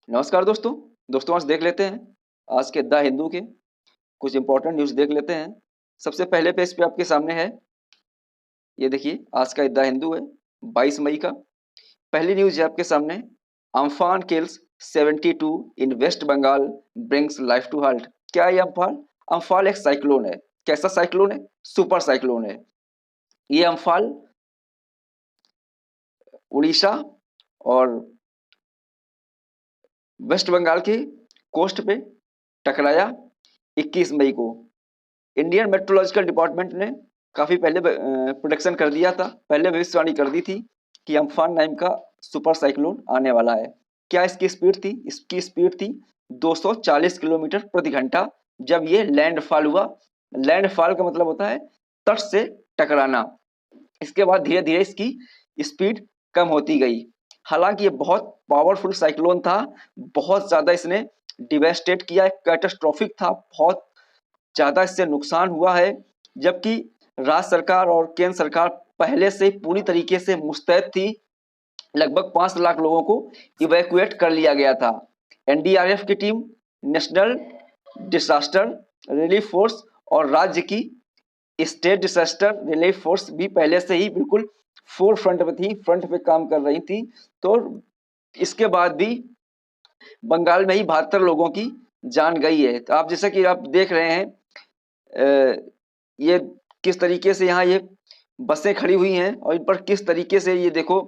नमस्कार दोस्तों। आज देख लेते हैं आज के द हिंदू के कुछ इंपॉर्टेंट न्यूज़ देख लेते हैं। सबसे पहले पेज पे आपके सामने है, ये देखिए आज का द हिंदू है 22 मई का। पहली न्यूज़ है आपके सामने, Amphan kills 72 in West Bengal brings life to halt. क्या है ये अम्फान? अम्फान एक साइक्लोन है। कैसा साइक्लोन है? सुपर साइक्लोन है। ये अम्फान उड़ीसा और वेस्ट बंगाल की कोस्ट पे टकराया 21 मई को। इंडियन मेट्रोलॉजिकल डिपार्टमेंट ने काफी पहले प्रोडिक्शन कर दिया था, पहले भविष्यवाणी कर दी थी कि अम्फान नाम का सुपर साइक्लोन आने वाला है। क्या इसकी स्पीड थी? इसकी स्पीड थी 240 किलोमीटर प्रति घंटा जब ये लैंडफॉल हुआ। लैंडफॉल का मतलब होता है तट से टकराना। इसके बाद धीरे धीरे इसकी स्पीड कम होती गई। हालांकि ये बहुत पावरफुल साइक्लोन था, बहुत ज्यादा इसने डिवेस्टेट किया, कैटास्ट्रोफिक था, बहुत ज्यादा इससे नुकसान हुआ है। जबकि राज्य सरकार और केंद्र सरकार पहले से पूरी तरीके से मुस्तैद थी। लगभग 5 लाख लोगों को इवैक्यूएट कर लिया गया था। एनडीआरएफ की team, national disaster relief force और राज्य की स्टेट डिजास्टर रिलीफ फोर्स भी पहले से ही बिल्कुल फोर फ्रंट पे थी, फ्रंट पे काम कर रही थी। तो इसके बाद भी बंगाल में ही 72 लोगों की जान गई है। तो आप जैसा कि आप देख रहे हैं, ये किस तरीके से यहाँ ये बसें खड़ी हुई हैं और इन पर किस तरीके से ये देखो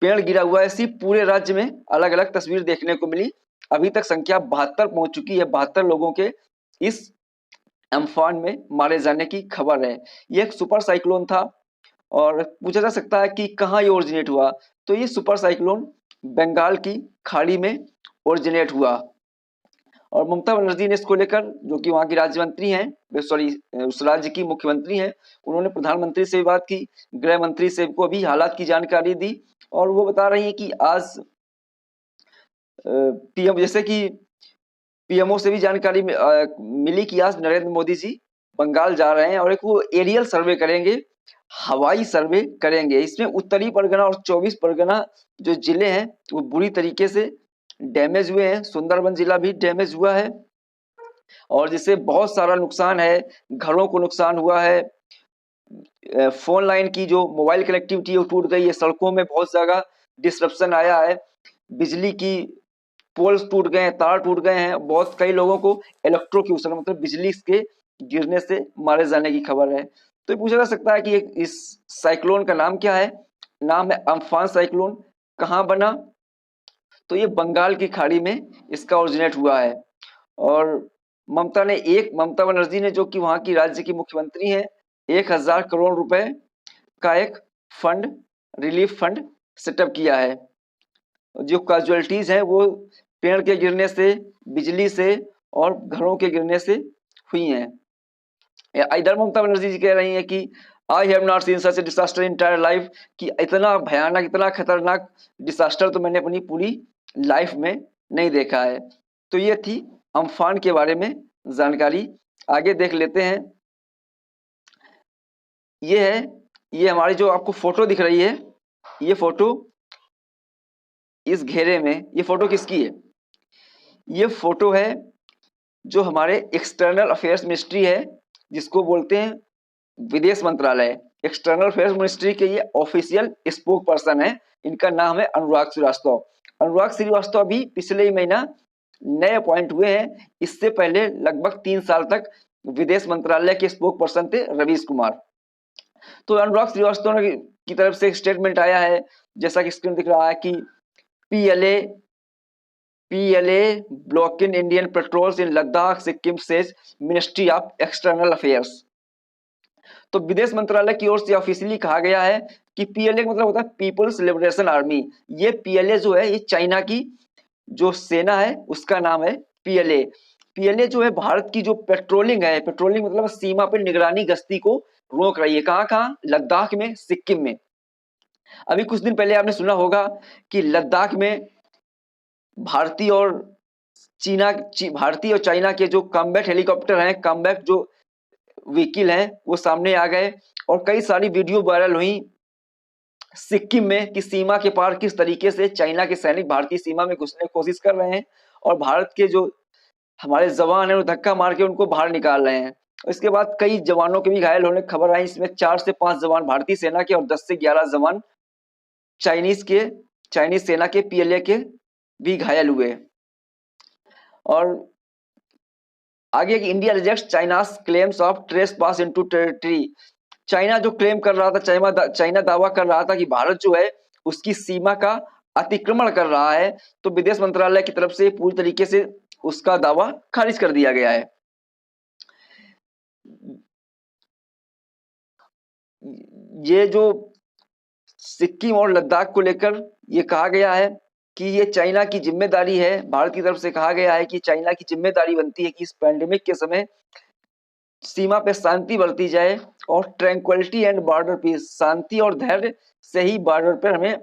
पेड़ गिरा हुआ है। इसी पूरे राज्य में अलग अलग तस्वीर देखने को मिली। अभी तक संख्या 72 पहुंच चुकी है। 72 लोगों के इस अम्फान में मारे जाने की खबर है। ये एक सुपर साइक्लोन था और पूछा जा सकता है कि कहाँ ये ओरिजिनेट हुआ। तो ये सुपर साइक्लोन बंगाल की खाड़ी में ओरिजिनेट हुआ और ममता बनर्जी ने इसको लेकर, जो कि वहां की राज्य मंत्री हैं, सॉरी उस राज्य की मुख्यमंत्री हैं, उन्होंने प्रधानमंत्री से भी बात की, गृह मंत्री से को भी हालात की जानकारी दी। और वो बता रही हैं कि आज पीएम जैसे कि पीएमओ से भी जानकारी मिली कि आज नरेंद्र मोदी जी बंगाल जा रहे हैं और एक वो एरियल सर्वे करेंगे, हवाई सर्वे करेंगे। इसमें उत्तरी परगना और 24 परगना जो जिले हैं वो बुरी तरीके से डैमेज हुए हैं। सुंदरबन जिला भी डैमेज हुआ है और जिससे बहुत सारा नुकसान है। घरों को नुकसान हुआ है, फोन लाइन की जो मोबाइल कनेक्टिविटी है वो टूट गई है, सड़कों में बहुत ज्यादा डिसरप्शन आया है, बिजली की पोल्स टूट गए हैं, तार टूट गए हैं। बहुत कई लोगों को इलेक्ट्रोक्यूशन मतलब बिजली के गिरने से मारे जाने की खबर है। तो ये पूछा जा सकता है कि इस साइक्लोन का नाम क्या है? नाम है अम्फान साइक्लोन। कहाँ बना? तो ये बंगाल की खाड़ी में इसका ओरिजिनेट हुआ है। और ममता बनर्जी ने, जो कि वहां की राज्य की मुख्यमंत्री हैं, 1000 करोड़ रुपए का एक फंड, रिलीफ फंड सेटअप किया है। जो कैजुअलिटीज हैं वो पेड़ के गिरने से, बिजली से और घरों के गिरने से हुई हैं। इधर ममता बनर्जी जी कह रही हैं कि I have not seen such disaster in entire life, कि इतना भयानक, इतना खतरनाक डिसास्टर तो मैंने अपनी पूरी लाइफ में नहीं देखा है। तो ये थी अम्फान के बारे में जानकारी। आगे देख लेते हैं। ये है, ये हमारी जो आपको फोटो दिख रही है, ये फोटो इस घेरे में, ये फोटो किसकी है? ये फोटो है जो हमारे एक्सटर्नल अफेयर्स मिनिस्ट्री है, जिसको बोलते हैं विदेश मंत्रालय। एक्सटर्नल अफेयर्स मिनिस्ट्री के ये ऑफिशियल स्पोक पर्सन है। इनका नाम है अनुराग श्रीवास्तव। अनुराग श्रीवास्तव अभी पिछले ही महीना नए अपॉइंट हुए हैं। इससे पहले लगभग 3 साल तक विदेश मंत्रालय के स्पोक पर्सन थे रवीश कुमार। तो अनुराग श्रीवास्तव की तरफ से एक स्टेटमेंट आया है, जैसा कि स्क्रीन दिख रहा है, कि PLA block in Indian patrols in Ladakh Sikkim says ministry of external affairs. तो विदेश मंत्रालय की ओर से ऑफिशियली कहा गया है कि पीएलए का मतलब होता है पीपल्स लिबरेशन आर्मी। ये पीएलए जो है, ये चाइना की जो सेना है उसका नाम है पीएलए। पीएलए जो है भारत की जो पेट्रोलिंग है, पेट्रोलिंग मतलब सीमा पर निगरानी गश्ती को रोक रही है। कहाँ कहाँ? लद्दाख में, सिक्किम में। अभी कुछ दिन पहले आपने सुना होगा कि लद्दाख में भारतीय और भारतीय और चाइना के जो कॉम्बैट हेलीकॉप्टर हैं, कॉम्बैट जो व्हीकल हैं, वो सामने आ गए और कई सारी वीडियो वायरल हुई सिक्किम में की सीमा के पार किस तरीके से चाइना के सैनिक भारतीय सीमा में घुसने की कोशिश कर रहे हैं और भारत के जो हमारे जवान हैं वो धक्का मार के उनको बाहर निकाल रहे हैं। इसके बाद कई जवानों के भी घायल होने की खबर आई, इसमें 4 से 5 जवान भारतीय सेना के और 10 से 11 जवान चाइनीज सेना के पीएलए के भी घायल हुए। और आगे कि India rejects China's claims of trace pass into territory. China जो क्लेम कर रहा था, चाइना दावा कर रहा था कि भारत जो है उसकी सीमा का अतिक्रमण कर रहा है, तो विदेश मंत्रालय की तरफ से पूरी तरीके से उसका दावा खारिज कर दिया गया है। ये जो सिक्किम और लद्दाख को लेकर ये कहा गया है कि ये चाइना की जिम्मेदारी है, भारत की तरफ से कहा गया है कि चाइना की जिम्मेदारी बनती है कि इस पैंडेमिक के समय सीमा पे शांति बरती जाए और ट्रैंक्विलिटी एंड बॉर्डर पीस, शांति और धैर्य से ही बॉर्डर पर हमें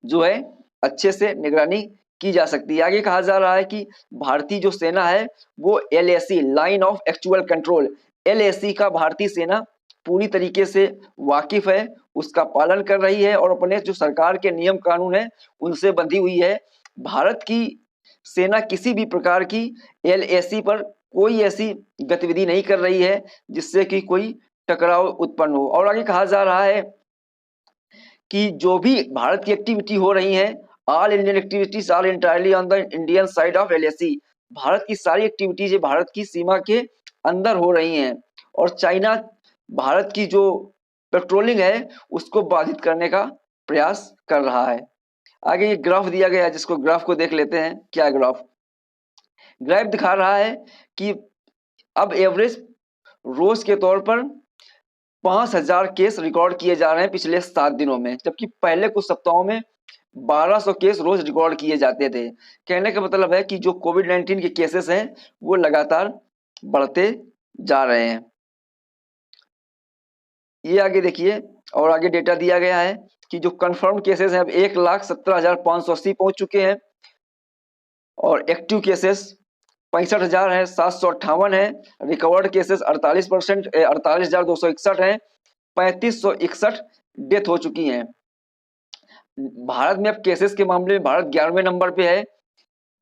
जो है अच्छे से निगरानी की जा सकती है। आगे कहा जा रहा है कि भारतीय जो सेना है वो LAC, line of actual control, LAC का भारतीय सेना पूरी तरीके से वाकिफ है, उसका पालन कर रही है और अपने जो सरकार के नियम कानून है उनसे बंधी हुई है। भारत की सेना किसी भी प्रकार की एलएसी पर कोई ऐसी गतिविधि नहीं कर रही है जिससे कि कोई टकराव उत्पन्न हो। और आगे कहा जा रहा है कि जो भी भारत की एक्टिविटी हो रही है, all Indian activities are entirely on the Indian side of LAC, Bharat की सारी एक्टिविटीज भारत की सीमा के अंदर हो रही हैं और चाइना भारत की जो पेट्रोलिंग है उसको बाधित करने का प्रयास कर रहा है। आगे ये ग्राफ दिया गया है, जिसको ग्राफ को देख लेते हैं। क्या ग्राफ दिखा रहा है कि अब एवरेज रोज के तौर पर 5000 केस रिकॉर्ड किए जा रहे हैं पिछले 7 दिनों में, जबकि पहले कुछ सप्ताहों में 1200 केस रोज रिकॉर्ड किए जाते थे। कहने का मतलब है कि जो कोविड-19 के केसेस हैं वो लगातार बढ़ते जा रहे हैं। ये आगे देखिए, और आगे डेटा दिया गया है कि जो कंफर्म केसेस हैं अब 1,17,580 पहुंच चुके हैं और एक्टिव केसेस 65,000 है, 758 है, रिकवर्ड केसेस 48%, 48,261 है, 3,561 डेथ हो चुकी हैं। भारत में अब केसेस के मामले में भारत 11वें नंबर पे है।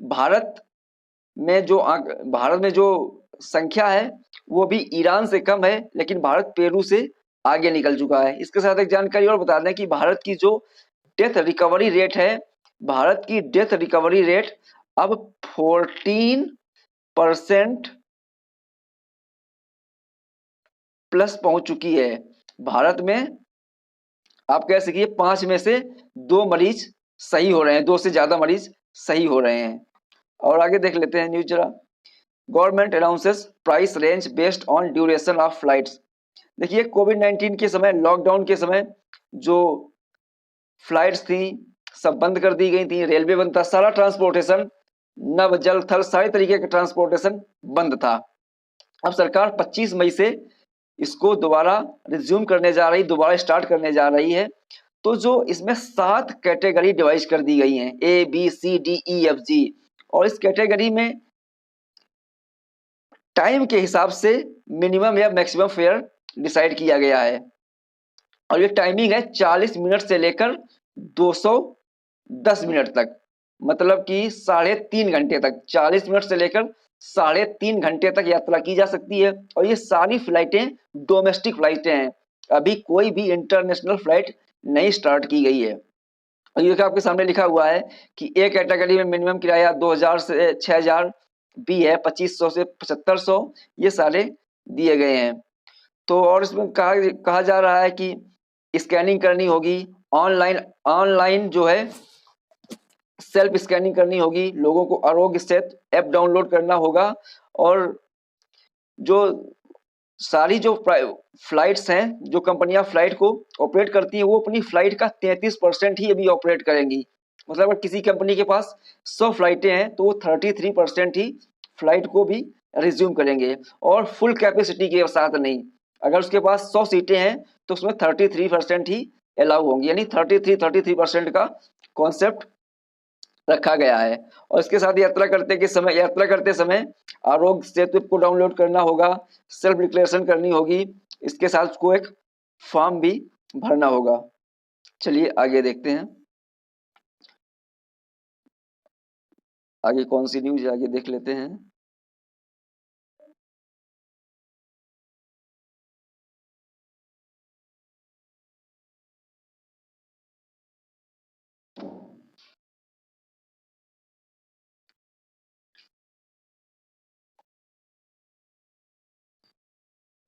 भारत में जो संख्या है वो भी ईरान से कम है, लेकिन भारत पेरू से आगे निकल चुका है। इसके साथ एक जानकारी और बता दें कि भारत की जो डेथ रिकवरी रेट है, भारत की डेथ रिकवरी रेट अब 14% प्लस पहुंच चुकी है। भारत में आप कह सकिए 5 में से 2 मरीज सही हो रहे हैं, 2 से ज्यादा मरीज सही हो रहे हैं। और आगे देख लेते हैं न्यूज जरा। Government announces price range based on duration of flights. देखिए कोविड-19 के समय, लॉकडाउन के समय जो फ्लाइट्स थी सब बंद कर दी गई थी, रेलवे बंद था, सारा ट्रांसपोर्टेशन, नभ जल थल सारे तरीके का ट्रांसपोर्टेशन बंद था। अब सरकार 25 मई से इसको दोबारा रिज्यूम करने जा रही, दोबारा स्टार्ट करने जा रही है। तो जो इसमें 7 कैटेगरी डिवाइड कर दी गई हैं, A B C D E F G, और इस कैटेगरी में टाइम के हिसाब से मिनिमम या मैक्सिमम फेयर डिसाइड किया गया है। और ये टाइमिंग है 40 मिनट से लेकर 210 मिनट तक, मतलब कि 3.5 घंटे तक, 40 मिनट से लेकर 3.5 घंटे तक यात्रा की जा सकती है। और ये सारी फ्लाइटें डोमेस्टिक फ्लाइटें हैं, अभी कोई भी इंटरनेशनल फ्लाइट नहीं स्टार्ट की गई है। और ये आपके सामने लिखा हुआ है कि ए कैटेगरी में मिनिमम किराया 2000 से 6000 भी है, 2500 से 7500, ये सारे दिए गए हैं। तो और इसमें कहा जा रहा है कि स्कैनिंग करनी होगी, ऑनलाइन जो है सेल्फ स्कैनिंग करनी होगी, लोगों को आरोग्य सेतु ऐप डाउनलोड करना होगा। और जो सारी जो फ्लाइट्स हैं, जो कंपनियां फ्लाइट को ऑपरेट करती हैं, वो अपनी फ्लाइट का 33% ही अभी ऑपरेट करेंगी। मतलब अगर किसी कंपनी के पास 100 फ्लाइटें हैं तो वो 33% ही फ्लाइट को भी रिज्यूम करेंगे, और फुल कैपेसिटी के साथ नहीं। अगर उसके पास 100 सीटें हैं तो उसमें 33% ही अलाउ होंगी, यानी 33% का कॉन्सेप्ट रखा गया है। और इसके साथ यात्रा करते समय आरोग्य सेतु को डाउनलोड करना होगा, सेल्फ डिक्लेरेशन करनी होगी, इसके साथ उसको एक फॉर्म भी भरना होगा। चलिए आगे देखते हैं, आगे कौन सी न्यूज आगे देख लेते हैं।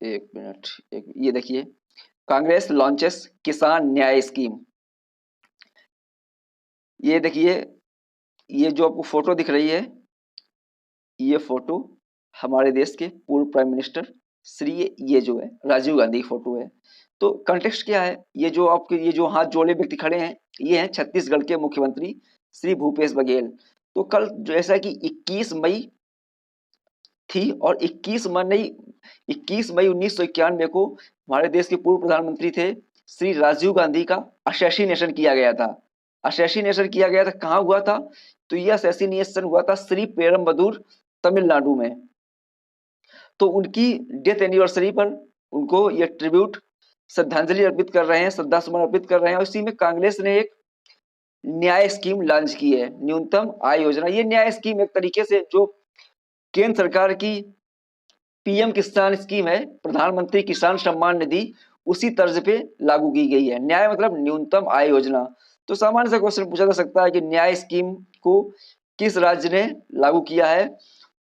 एक मिनट, एक ये देखिए, कांग्रेस लॉन्चेस किसान न्याय स्कीम। ये देखिए, ये जो आपको फोटो दिख रही है, ये फोटो हमारे देश के पूर्व प्राइम मिनिस्टर श्री, ये जो है राजीव गांधी की फोटो है। तो कंटेक्स्ट क्या है, ये जो आपके ये जो हाथ जोड़े व्यक्ति खड़े हैं, ये हैं छत्तीसगढ़ के मुख्यमंत्री श्री भूपेश बघेल। तो कल जैसा कि 21 मई थी, और 21 मई 1991 को हमारे देश के पूर्व प्रधानमंत्री थे श्री राजीव गांधी का असैसिनेशन किया गया था। असैसिनेशन किया गया था, कहाँ हुआ था? तो यह असैसिनेशन हुआ था श्री पेरम्बदूर, तमिलनाडु में। तो उनकी डेथ एनिवर्सरी पर उनको ये ट्रिब्यूट, श्रद्धांजलि अर्पित कर रहे हैं, श्रद्धा सुमन अर्पित कर रहे हैं। और इसी में कांग्रेस ने एक न्याय स्कीम लॉन्च की है, न्यूनतम आय योजना। ये न्याय स्कीम एक तरीके से जो केंद्र सरकार की पीएम किसान स्कीम है, प्रधानमंत्री किसान सम्मान निधि, उसी तर्ज पे लागू की गई है। न्याय मतलब न्यूनतम आय योजना। तो सामान्य सा क्वेश्चन पूछा जा सकता है कि न्याय स्कीम को किस राज्य ने लागू किया है?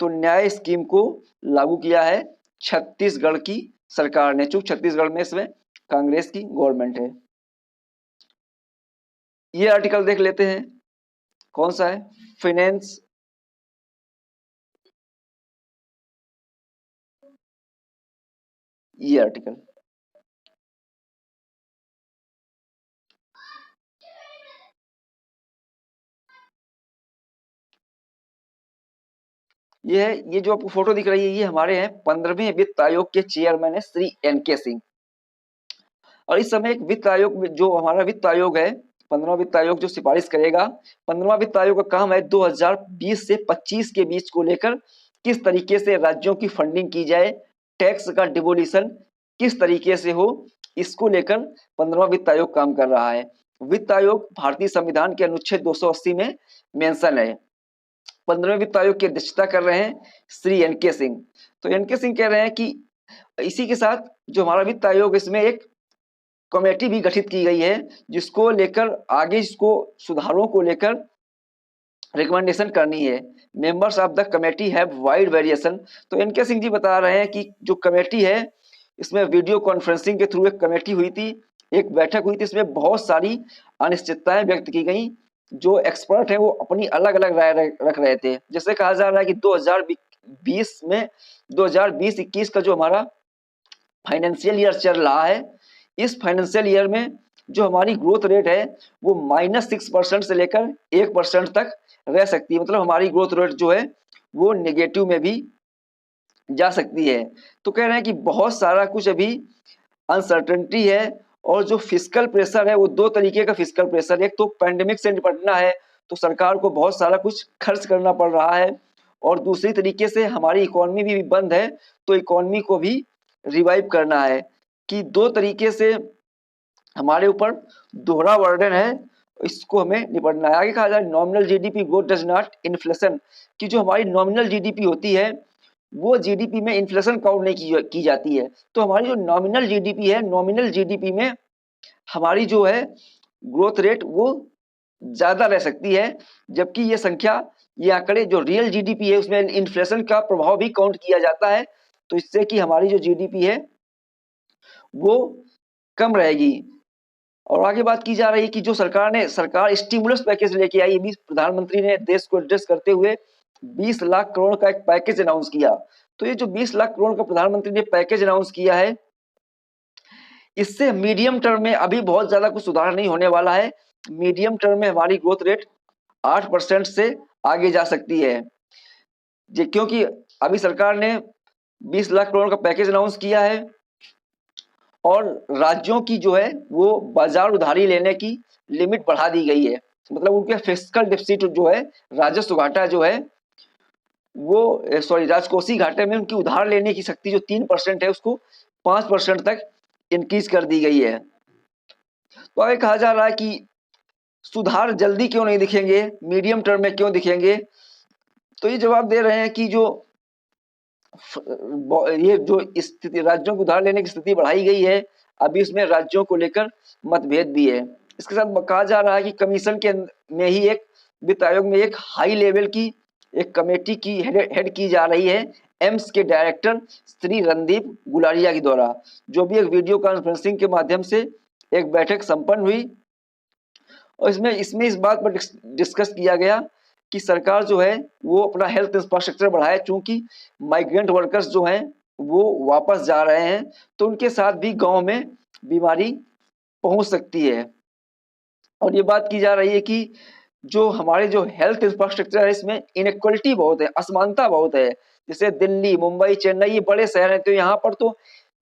तो न्याय स्कीम को लागू किया है छत्तीसगढ़ की सरकार ने, चूंकि छत्तीसगढ़ में इसमें कांग्रेस की गवर्नमेंट है। ये आर्टिकल देख लेते हैं, कौन सा है? फाइनेंस, ये आर्टिकल। ये है, ये जो आपको फोटो दिख रही है, ये हमारे हैं 15वें वित्त आयोग के चेयरमैन है श्री एनके सिंह। और इस समय एक वित्त आयोग में, जो हमारा वित्त आयोग है, 15वां वित्त आयोग जो सिफारिश करेगा, 15वां वित्त आयोग का काम है 2020 से 25 के बीच को लेकर किस तरीके से राज्यों की फंडिंग की जाए, टैक्स का डिवोल्यूशन किस तरीके से हो, इसको लेकर 15वां वित्त आयोग काम कर रहा है। वित्त आयोग भारतीय संविधान के अनुच्छेद 280 में मेंशन है। 15वें वित्त आयोग की अध्यक्षता कर रहे हैं श्री एनके सिंह। तो एनके सिंह कह रहे हैं कि इसी के साथ जो हमारा वित्त आयोग, इसमें एक कमेटी भी गठित की गई है, जिसको लेकर आगे इसको सुधारों को लेकर रिकमेंडेशन करनी है। Members of the committee have wide variation. तो एनके सिंह जी बता रहे हैं कि जो कमेटी है, इसमें वीडियो कॉन्फ्रेंसिंग के थ्रू एक कमेटी हुई थी, एक बैठक हुई थी, इसमें बहुत सारी अनिश्चितताएं व्यक्त की गई। जो एक्सपर्ट है वो अपनी अलग अलग राय रख रहे थे। जैसे कहा जा रहा है कि 2020 में 2020-21 का जो हमारा फाइनेंशियल ईयर चल रहा है, इस फाइनेंशियल ईयर में जो हमारी ग्रोथ रेट है वो -6% से लेकर 1% तक रह सकती है। मतलब हमारी ग्रोथ रेट जो है वो नेगेटिव में भी जा सकती है। तो कह रहे हैं कि बहुत सारा कुछ अभी अनसर्टेनिटी है। और जो फिस्कल प्रेशर है वो दो तरीके का फिस्कल प्रेशर है। एक तो पैंडेमिक से निपटना है, तो सरकार को बहुत सारा कुछ खर्च करना पड़ रहा है। और दूसरी तरीके से हमारी इकोनॉमी भी बंद है, तो इकोनॉमी को भी रिवाइव करना है। कि दो तरीके से हमारे ऊपर दोहरा बर्डन है, इसको हमें निपटना है। आगे कहा जाए nominal GDP growth does not inflation, कि जो हमारी नॉमिनल जीडीपी होती है वो जीडीपी में इन्फ्लेशन काउंट नहीं की जाती है। तो हमारी जो नॉमिनल जीडीपी है, नॉमिनल जीडीपी में हमारी जो है ग्रोथ रेट वो ज्यादा रह सकती है। जबकि ये संख्या, ये आंकड़े जो रियल जीडीपी है उसमें इन्फ्लेशन का प्रभाव भी काउंट किया जाता है। तो इससे कि हमारी जो जीडीपी है वो कम रहेगी। और आगे बात की जा रही है कि जो सरकार स्टिमुलस पैकेज लेके आई। भी प्रधानमंत्री ने देश को एड्रेस करते हुए 20 लाख करोड़ का एक पैकेज अनाउंस किया। तो ये जो 20 लाख करोड़ का प्रधानमंत्री ने पैकेज अनाउंस किया है, इससे मीडियम टर्म में अभी बहुत ज्यादा कुछ सुधार नहीं होने वाला है। मीडियम टर्म में हमारी ग्रोथ रेट 8% से आगे जा सकती है। क्योंकि अभी सरकार ने 20 लाख करोड़ का पैकेज अनाउंस किया है, और राज्यों की जो है वो बाजार उधारी लेने की लिमिट बढ़ा दी गई है। मतलब उनके फिस्कल डिफिसिट जो है, राजस्व घाटा जो है वो, सॉरी, राजकोषीय घाटे में उनकी उधार लेने की शक्ति जो 3% है उसको 5% तक इंक्रीज कर दी गई है। तो आगे कहा जा रहा है कि सुधार जल्दी क्यों नहीं दिखेंगे, मीडियम टर्म में क्यों दिखेंगे। तो ये जवाब दे रहे हैं कि जो ये जो स्थिति राज्यों को उधार लेने की स्थिति बढ़ाई गई है, अभी इसमें राज्यों को लेकर मतभेद भी है। इसके साथ कहा जा रहा है कि कमीशन के में ही एक वित्त आयोग में एक हाई लेवल की एक कमेटी की हेड की जा रही है एम्स के डायरेक्टर श्री रणदीप गुलारिया के द्वारा, जो भी एक वीडियो कॉन्फ्रेंसिंग के माध्यम से एक बैठक संपन्न हुई। और इसमें इसमें इस बात पर डिस्कस किया गया कि सरकार जो है वो अपना हेल्थ इंफ्रास्ट्रक्चर बढ़ाए, चूंकि माइग्रेंट वर्कर्स जो हैं वो वापस जा रहे हैं, तो उनके साथ भी गांव में बीमारी पहुंच सकती है। और ये बात की जा रही है कि जो हमारे जो हेल्थ इंफ्रास्ट्रक्चर है इसमें इनइक्वलिटी बहुत है, असमानता बहुत है। जैसे दिल्ली, मुंबई, चेन्नई ये बड़े शहर हैं, तो यहाँ पर तो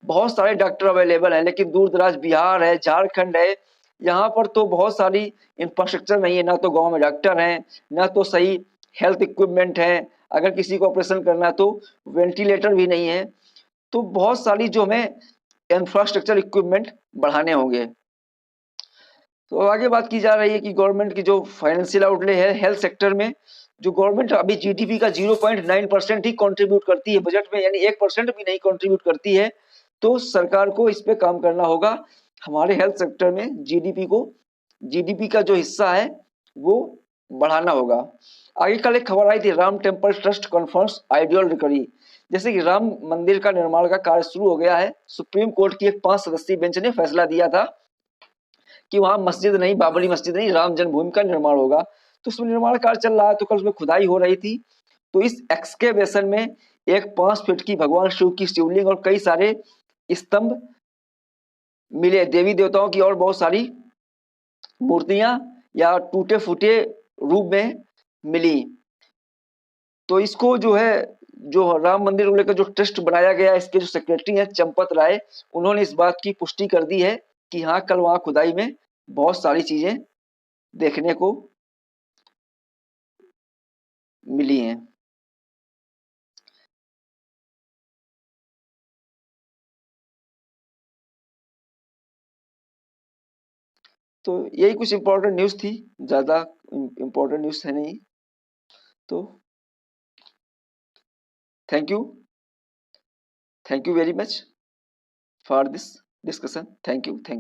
बहुत सारे डॉक्टर अवेलेबल हैं, लेकिन दूर दराज बिहार है, झारखंड है, यहाँ पर तो बहुत सारी इंफ्रास्ट्रक्चर नहीं है, ना तो गांव में डॉक्टर हैं, ना तो सही हेल्थ इक्विपमेंट है, अगर किसी को ऑपरेशन करना है तो वेंटिलेटर भी नहीं है। तो बहुत सारी जो हमें इंफ्रास्ट्रक्चर इक्विपमेंट बढ़ाने होंगे। तो आगे बात की जा रही है कि गवर्नमेंट की जो फाइनेंशियल आउटले है हेल्थ सेक्टर में, जो गवर्नमेंट अभी जीडीपी का 0.9% ही कंट्रीब्यूट करती है बजट में, यानी 1% भी नहीं कंट्रीब्यूट करती है। तो सरकार को इस पे काम करना होगा, हमारे हेल्थ सेक्टर में जीडीपी का जो हिस्सा है वो बढ़ाना होगा। आगे कल एक खबर आई थी, Ram temple trust confirms ideal recovery. जैसे कि राम मंदिर का निर्माण का कार्य शुरू हो गया है, सुप्रीम कोर्ट की एक 5 सदस्यीय बेंच ने फैसला दिया था कि वहां मस्जिद नहीं, बाबरी मस्जिद नहीं, राम जन्मभूमि का निर्माण होगा। तो उसमें निर्माण कार्य चल रहा है, तो कल उसमें खुदाई हो रही थी, तो इस एक्सकेवेशन में एक 5 फीट की भगवान शिव की शिवलिंग और कई सारे स्तंभ मिले, देवी देवताओं की और बहुत सारी मूर्तियां या टूटे फूटे रूप में मिली। तो इसको जो है, जो राम मंदिर को लेकर जो ट्रस्ट बनाया गया, इसके जो सेक्रेटरी हैं चंपत राय, उन्होंने इस बात की पुष्टि कर दी है कि हाँ कल वहां खुदाई में बहुत सारी चीजें देखने को मिली हैं। तो यही कुछ इंपॉर्टेंट न्यूज़ थी, ज़्यादा इंपॉर्टेंट न्यूज़ है नहीं। तो thank you, thank you very much for this discussion. Thank you, thank you.